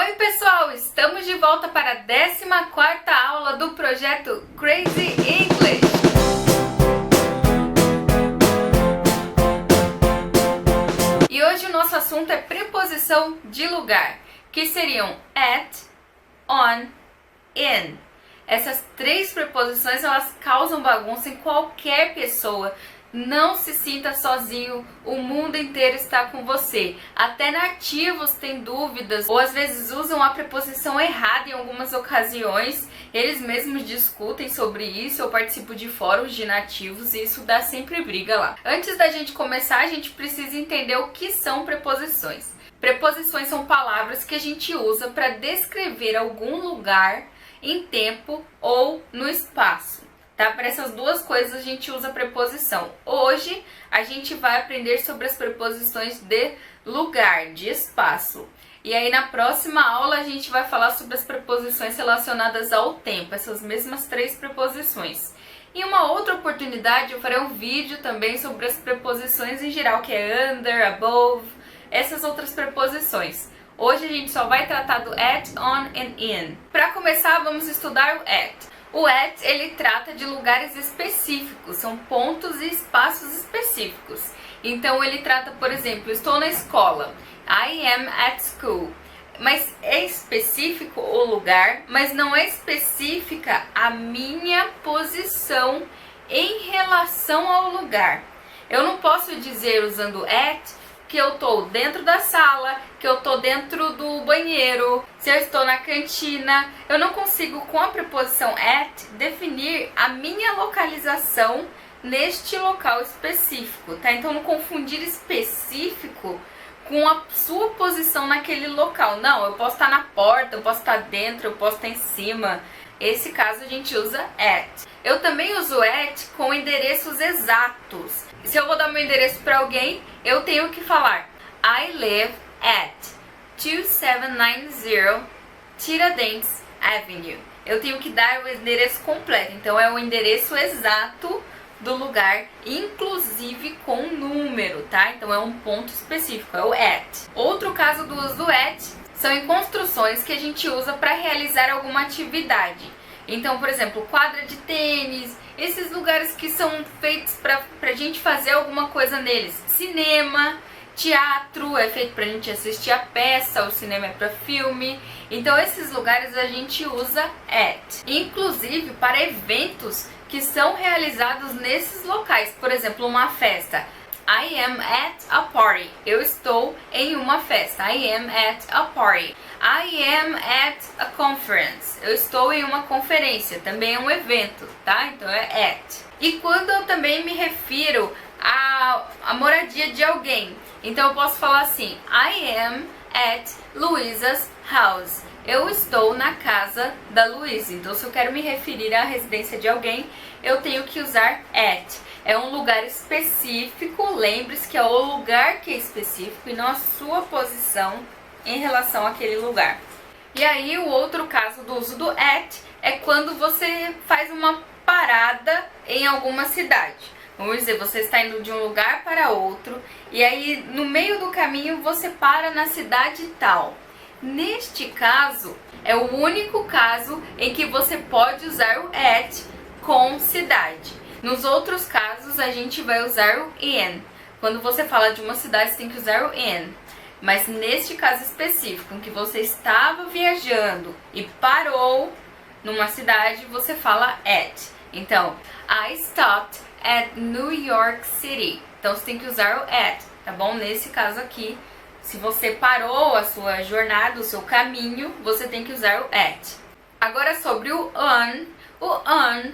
Oi pessoal, estamos de volta para a 14ª aula do projeto Crazy English. E hoje o nosso assunto é preposição de lugar, que seriam at, on, in. Essas três preposições, elas causam bagunça em qualquer pessoa. Não se sinta sozinho, o mundo inteiro está com você. Até nativos têm dúvidas ou às vezes usam a preposição errada em algumas ocasiões. Eles mesmos discutem sobre isso. Eu participo de fóruns de nativos e isso dá sempre briga lá. Antes da gente começar, a gente precisa entender o que são preposições. Preposições são palavras que a gente usa para descrever algum lugar em tempo ou no espaço. Tá? Para essas duas coisas a gente usa preposição. Hoje a gente vai aprender sobre as preposições de lugar, de espaço. E aí na próxima aula a gente vai falar sobre as preposições relacionadas ao tempo, essas mesmas três preposições. Em uma outra oportunidade eu farei um vídeo também sobre as preposições em geral, que é under, above, essas outras preposições. Hoje a gente só vai tratar do at, on and in. Para começar, vamos estudar o at. O at, ele trata de lugares específicos, são pontos e espaços específicos. Então ele trata, por exemplo, estou na escola, I am at school. Mas é específico o lugar, mas não é específica a minha posição em relação ao lugar. Eu não posso dizer usando at que eu estou dentro da sala, que eu estou dentro do banheiro, se eu estou na cantina. Eu não consigo, com a preposição at, definir a minha localização neste local específico, tá? Então, não confundir específico com a sua posição naquele local. Não, eu posso estar na porta, eu posso estar dentro, eu posso estar em cima. Esse caso a gente usa at. Eu também uso at com endereços exatos. Se eu vou dar meu endereço para alguém, eu tenho que falar I live at 2790 Tiradentes Avenue. Eu tenho que dar o endereço completo, então é o endereço exato do lugar, inclusive com número, tá? Então é um ponto específico, é o at. Outro caso do uso do at são em construções que a gente usa para realizar alguma atividade. Então, por exemplo, quadra de tênis, esses lugares que são feitos pra gente fazer alguma coisa neles. Cinema, teatro, é feito pra gente assistir a peça, o cinema é pra filme. Então, esses lugares a gente usa at. Inclusive, para eventos que são realizados nesses locais. Por exemplo, uma festa. I am at a party. Eu estou em uma festa. I am at a party. I am at a conference. Eu estou em uma conferência. Também é um evento, tá? Então é at. E quando eu também me refiro à moradia de alguém, então eu posso falar assim: I am at Luisa's house. Eu estou na casa da Luísa. Então, se eu quero me referir à residência de alguém, eu tenho que usar at. É um lugar específico, lembre-se que é o lugar que é específico e não a sua posição em relação àquele lugar. E aí, o outro caso do uso do at é quando você faz uma parada em alguma cidade. Vamos dizer, você está indo de um lugar para outro e aí, no meio do caminho, você para na cidade tal. Neste caso, é o único caso em que você pode usar o at com cidade. Nos outros casos, a gente vai usar o in. Quando você fala de uma cidade, você tem que usar o in. Mas neste caso específico, em que você estava viajando e parou numa cidade, você fala at. Então, I stopped at New York City. Então, você tem que usar o at, tá bom? Nesse caso aqui, se você parou a sua jornada, o seu caminho, você tem que usar o at. Agora sobre o on.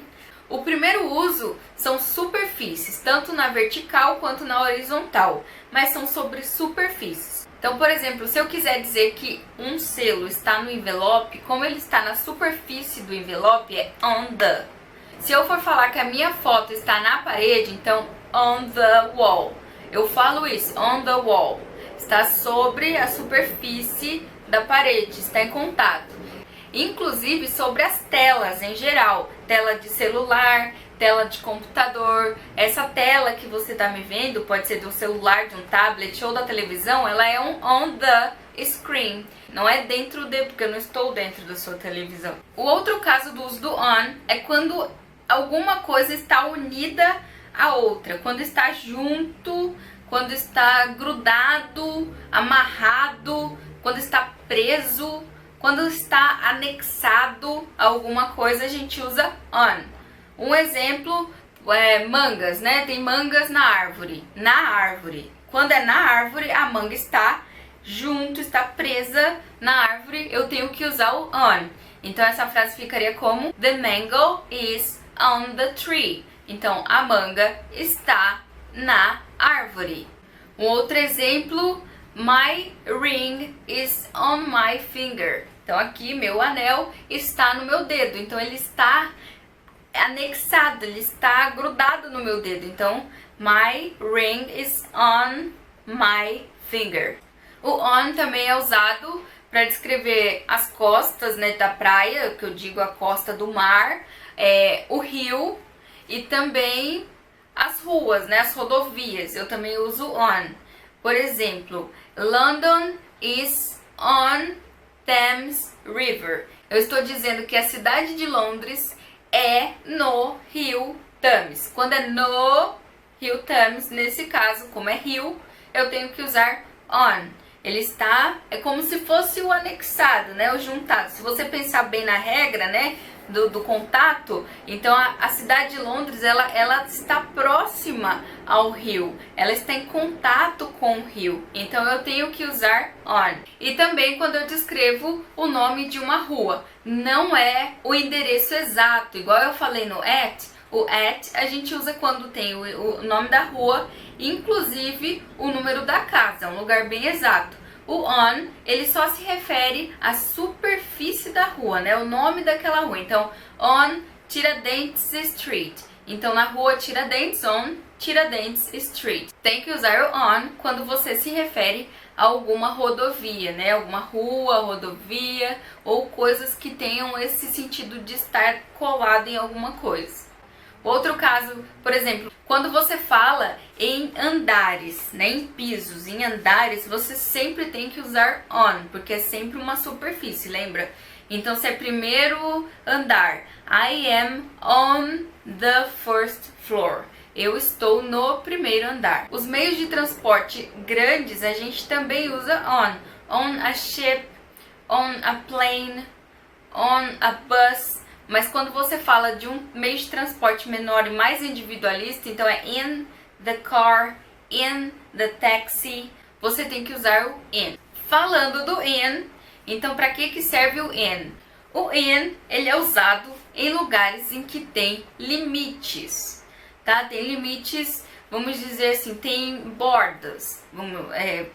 O primeiro uso são superfícies, tanto na vertical quanto na horizontal, mas são sobre superfícies. Então, por exemplo, se eu quiser dizer que um selo está no envelope, como ele está na superfície do envelope, é on the. Se eu for falar que a minha foto está na parede, então on the wall. Eu falo isso, on the wall. Está sobre a superfície da parede, está em contato. Inclusive sobre as telas em geral, tela de celular, tela de computador. Essa tela que você está me vendo, pode ser do celular, de um tablet ou da televisão, ela é um on the screen. Não é dentro de, porque eu não estou dentro da sua televisão. O outro caso do uso do on é quando alguma coisa está unida à outra. Quando está junto, quando está grudado, amarrado, quando está preso, quando está anexado a alguma coisa, a gente usa on. Um exemplo é mangas, né? Tem mangas na árvore. Na árvore. Quando é na árvore, a manga está junto, está presa na árvore, eu tenho que usar o on. Então essa frase ficaria como The mango is on the tree. Então a manga está na árvore. Um outro exemplo, my ring is on my finger. Então aqui meu anel está no meu dedo. Então ele está anexado, ele está grudado no meu dedo. Então my ring is on my finger. O on também é usado para descrever as costas, né, da praia, que eu digo a costa do mar, o rio e também as ruas, né, as rodovias. Eu também uso on. Por exemplo, London is on Thames River. Eu estou dizendo que a cidade de Londres é no rio Thames. Quando é no rio Thames, nesse caso, como é rio, eu tenho que usar on. Ele está, é como se fosse o anexado, né, o juntado. Se você pensar bem na regra, né, do contato, então a cidade de Londres, ela está próxima ao rio, ela está em contato com o rio, então eu tenho que usar on. E também quando eu descrevo o nome de uma rua, não é o endereço exato, igual eu falei no at, o at a gente usa quando tem o nome da rua, inclusive o número da casa, um lugar bem exato. O on, ele só se refere à superfície da rua, né? O nome daquela rua. Então, on Tiradentes Street. Então, na rua Tiradentes, on Tiradentes Street. Tem que usar o on quando você se refere a alguma rodovia, né? Alguma rua, rodovia ou coisas que tenham esse sentido de estar colado em alguma coisa. Outro caso, por exemplo, quando você fala em andares, né, em pisos, em andares, você sempre tem que usar on, porque é sempre uma superfície, lembra? Então, se é primeiro andar, I am on the first floor. Eu estou no primeiro andar. Os meios de transporte grandes, a gente também usa on a ship, on a plane, on a bus. Mas quando você fala de um meio de transporte menor e mais individualista, então é in the car, in the taxi, você tem que usar o in. Falando do in, então para que serve o in? O in, ele é usado em lugares em que tem limites, tá? Tem limites, vamos dizer assim, tem bordas,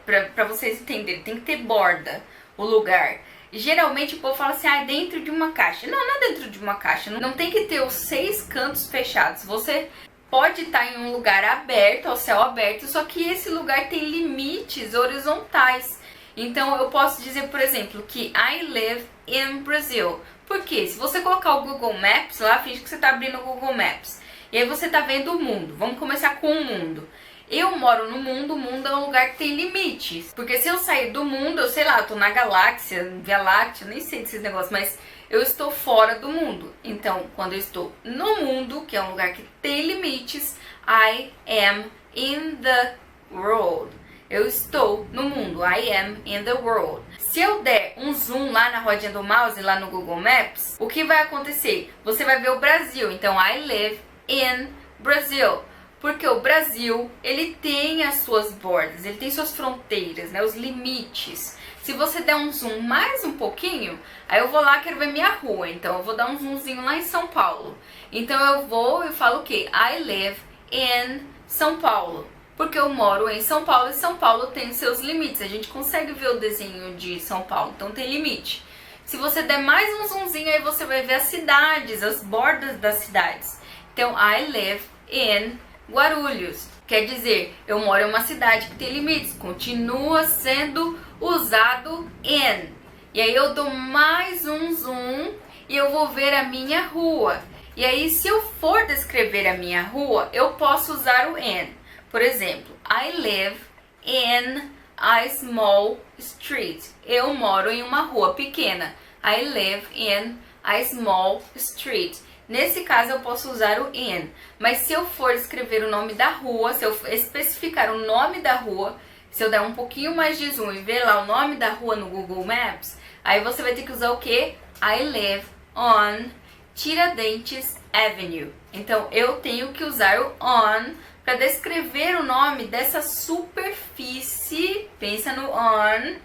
para vocês entenderem, tem que ter borda o lugar. Geralmente o povo fala assim, é dentro de uma caixa. Não, não é dentro de uma caixa. Não tem que ter os 6 cantos fechados. Você pode estar em um lugar aberto, ao céu aberto, só que esse lugar tem limites horizontais. Então eu posso dizer, por exemplo, que I live in Brazil. Por quê? Se você colocar o Google Maps lá, finge que você está abrindo o Google Maps. E aí você está vendo o mundo. Vamos começar com o mundo. Eu moro no mundo, o mundo é um lugar que tem limites. Porque se eu sair do mundo, eu sei lá, eu tô na galáxia, Via Láctea, nem sei desses negócios, mas eu estou fora do mundo. Então, quando eu estou no mundo, que é um lugar que tem limites, I am in the world. Eu estou no mundo, I am in the world. Se eu der um zoom lá na rodinha do mouse, lá no Google Maps, o que vai acontecer? Você vai ver o Brasil. Então, I live in Brazil. Porque o Brasil, ele tem as suas bordas, ele tem suas fronteiras, né, os limites. Se você der um zoom mais um pouquinho, aí eu vou lá, quero ver minha rua, então eu vou dar um zoomzinho lá em São Paulo. Então eu vou e falo o quê? I live in São Paulo. Porque eu moro em São Paulo e São Paulo tem seus limites. A gente consegue ver o desenho de São Paulo, então tem limite. Se você der mais um zoomzinho, aí você vai ver as cidades, as bordas das cidades. Então, I live in Guarulhos, quer dizer, eu moro em uma cidade que tem limites, continua sendo usado in. E aí eu dou mais um zoom e eu vou ver a minha rua. E aí se eu for descrever a minha rua, eu posso usar o in. Por exemplo, I live in a small street. Eu moro em uma rua pequena. I live in a small street. Nesse caso eu posso usar o in. Mas se eu for escrever o nome da rua, se eu especificar o nome da rua, se eu der um pouquinho mais de zoom e ver lá o nome da rua no Google Maps, aí você vai ter que usar o quê? I live on Tiradentes Avenue. Então eu tenho que usar o on para descrever o nome dessa superfície, pensa no on,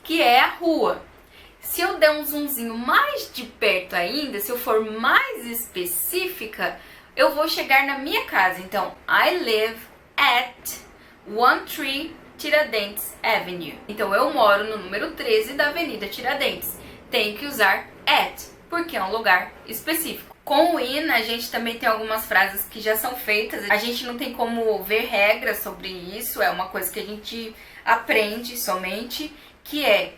que é a rua. Se eu der um zoomzinho mais de perto ainda, se eu for mais específica, eu vou chegar na minha casa. Então, I live at 13 Tiradentes Avenue. Então, eu moro no número 13 da Avenida Tiradentes. Tenho que usar at, porque é um lugar específico. Com o in, a gente também tem algumas frases que já são feitas. A gente não tem como ver regras sobre isso, é uma coisa que a gente aprende somente, que é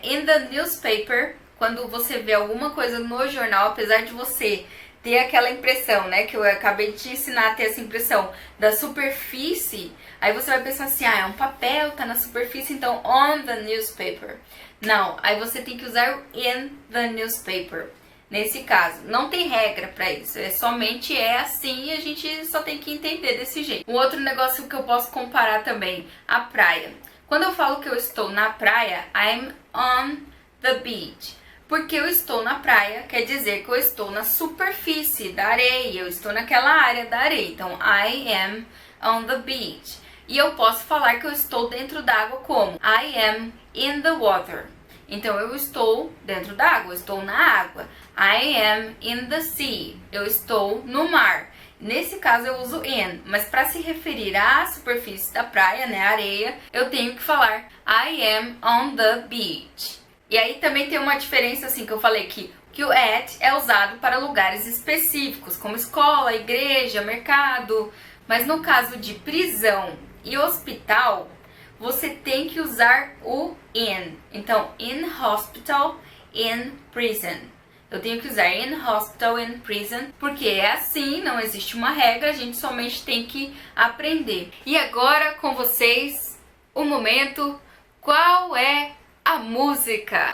in the newspaper, quando você vê alguma coisa no jornal, apesar de você ter aquela impressão, né, que eu acabei de te ensinar a ter essa impressão da superfície, aí você vai pensar assim, é um papel, tá na superfície, então on the newspaper. Não, aí você tem que usar o in the newspaper. Nesse caso, não tem regra para isso, somente é assim e a gente só tem que entender desse jeito. Um outro negócio que eu posso comparar também, a praia. Quando eu falo que eu estou na praia, I'm on the beach. Porque eu estou na praia, quer dizer que eu estou na superfície da areia, eu estou naquela área da areia. Então, I am on the beach. E eu posso falar que eu estou dentro d'água como? I am in the water. Então, eu estou dentro d'água, eu estou na água. I am in the sea. Eu estou no mar. Nesse caso eu uso in, mas para se referir à superfície da praia, né, areia, eu tenho que falar I am on the beach. E aí também tem uma diferença assim que eu falei que o at é usado para lugares específicos, como escola, igreja, mercado, mas no caso de prisão e hospital, você tem que usar o in. Então, in hospital, in prison. Eu tenho que usar in hospital, in prison, porque é assim, não existe uma regra, a gente somente tem que aprender. E agora com vocês, o momento, qual é a música?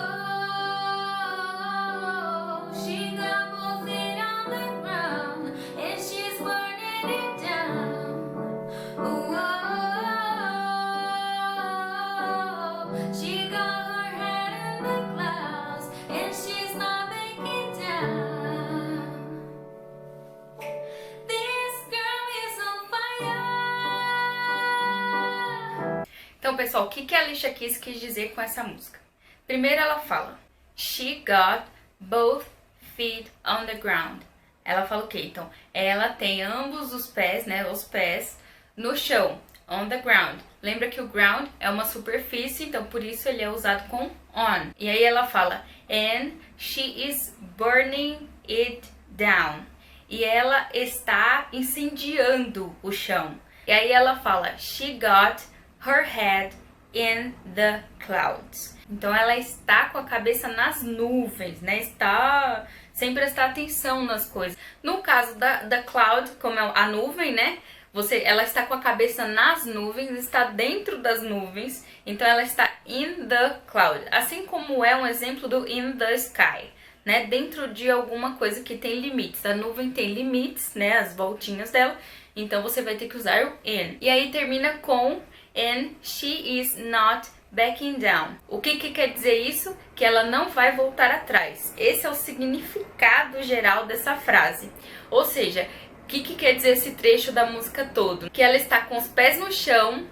Então, pessoal, o que a Alicia Keys quis dizer com essa música? Primeiro ela fala, she got both feet on the ground. Ela fala o quê? Então, ela tem ambos os pés, né, os pés no chão, on the ground. Lembra que o ground é uma superfície, então por isso ele é usado com on. E aí ela fala, and she is burning it down. E ela está incendiando o chão. E aí ela fala, she got her head in the clouds. Então ela está com a cabeça nas nuvens, né? Está sem prestar atenção nas coisas. No caso da cloud, como é a nuvem, né? Ela está com a cabeça nas nuvens, está dentro das nuvens. Então ela está in the cloud. Assim como é um exemplo do in the sky, né? Dentro de alguma coisa que tem limites. A nuvem tem limites, né? As voltinhas dela. Então você vai ter que usar o in. E aí termina com and she is not backing down. O que quer dizer isso? Que ela não vai voltar atrás. Esse é o significado geral dessa frase. Ou seja, o que quer dizer esse trecho da música todo? Que ela está com os pés no chão,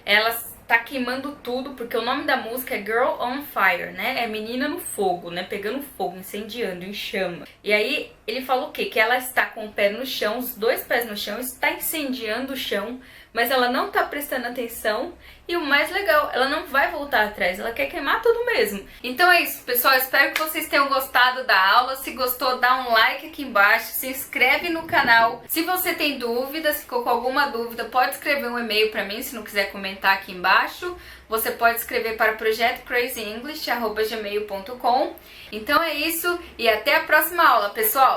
ela está queimando tudo, porque o nome da música é Girl on Fire, né? É menina no fogo, né? Pegando fogo, incendiando, em chama. E aí ele fala o quê? Que ela está com o pé no chão, os dois pés no chão, está incendiando o chão, mas ela não tá prestando atenção e o mais legal, ela não vai voltar atrás, ela quer queimar tudo mesmo. Então é isso, pessoal, espero que vocês tenham gostado da aula. Se gostou, dá um like aqui embaixo, se inscreve no canal. Se você tem dúvidas, ficou com alguma dúvida, pode escrever um e-mail pra mim, se não quiser comentar aqui embaixo. Você pode escrever para projetocrazyenglish@gmail.com. Então é isso e até a próxima aula, pessoal!